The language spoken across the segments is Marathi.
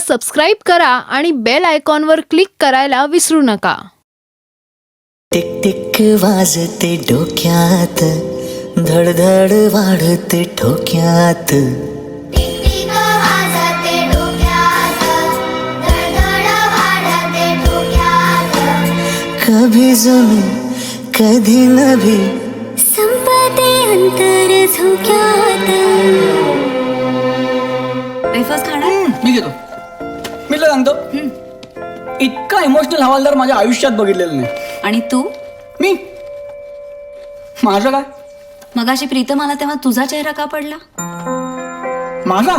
सबस्क्राईब करा आणि बेल आयकॉनवर क्लिक करायला विसरू नका. टिक टिक वाजते डोक्यात, धडधड वाढते ठोक्यात. कभी जमी कधी नभी, संपते अंतर झोक्यात. ब्रेकफास्ट खाणार? मी घेतो. मी तुला सांगतो, इतका इमोशनल हवालदार माझ्या आयुष्यात बघितलेला नाही. आणि तू? मी माझं काय? मगाशी प्रीतम आला तेव्हा तुझा चेहरा का पडला? माझा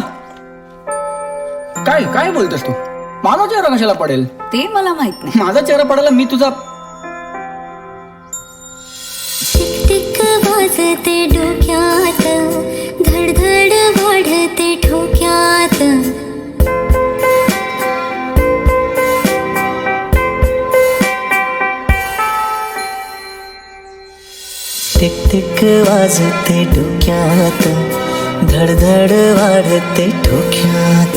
काय काय बोलतोस तू? माझा चेहरा कशाला पडेल? ते मला माहित नाही. माझा चेहरा पडायला मी तुझा. टिक टिक वाजते डोक्यात, धडधड वाढते ठोक्यात. टिक टिक वाजते डोक्यात, धडधड वाढते ठोक्यात.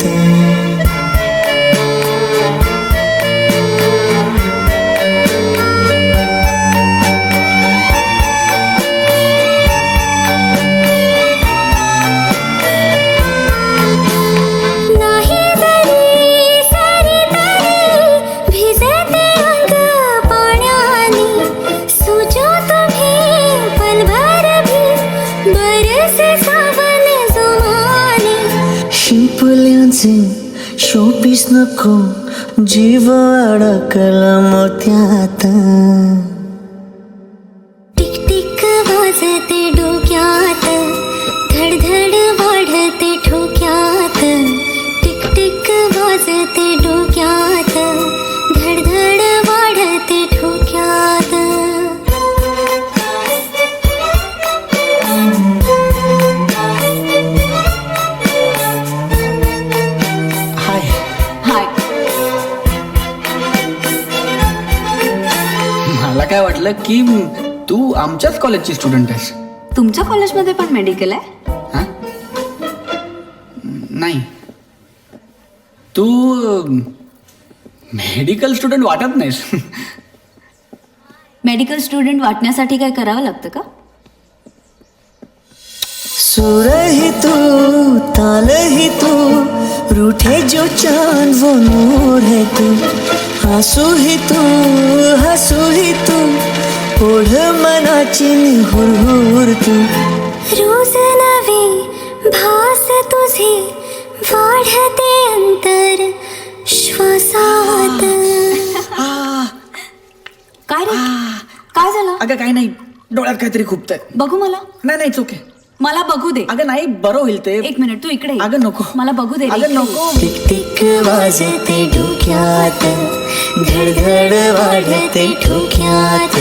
शिंपल्यांचे शोपीस नको, जीव अडकला मोत्यात. टिक टिक वाजते डोक्यात, धडधड वाढते ठोक्यात. टिक टिक वाजते डोक्यात, धडधड वाढते ठोक्यात. हाय. हाय. मला काय वाटलं की तू आमच्याच कॉलेजची स्टुडंट आहेस. तुमच्या कॉलेजमध्ये पण मेडिकल आहे? हा? नाही, तू मेडिकल स्टुडंट वाटत नाहीस. मेडिकल स्टुडंट वाटण्यासाठी काय करावं लागतं का? सुर ही तू, ताल ही तू, रूठे जो चांद वो नूर है तू. हसू ही तू, हसू ही तू, ओढ मनाची हुरहुर तू. रोज नवी भास तुझे, वाढते अंतर श्वासात. काय रे? काय झालं? अगं काही नाही, डोळ्यात काहीतरी खुपतंय. बघू मला. नाही नाही चुके. मला बघू दे. अगं नाही, बरं होईल ते. एक मिनिट, तू इकडे ये. अगं नको. मला बघू दे रे. अगं नको. टिक टिक वाजते डोक्यात, धडधड वाढते ठोक्यात.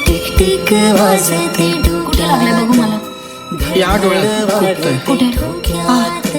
टिक टिक वाजते कुठे लागले डोक्यात, बघू मला. या डोळ्यात खुपतंय. कुठे? ठोक्यात.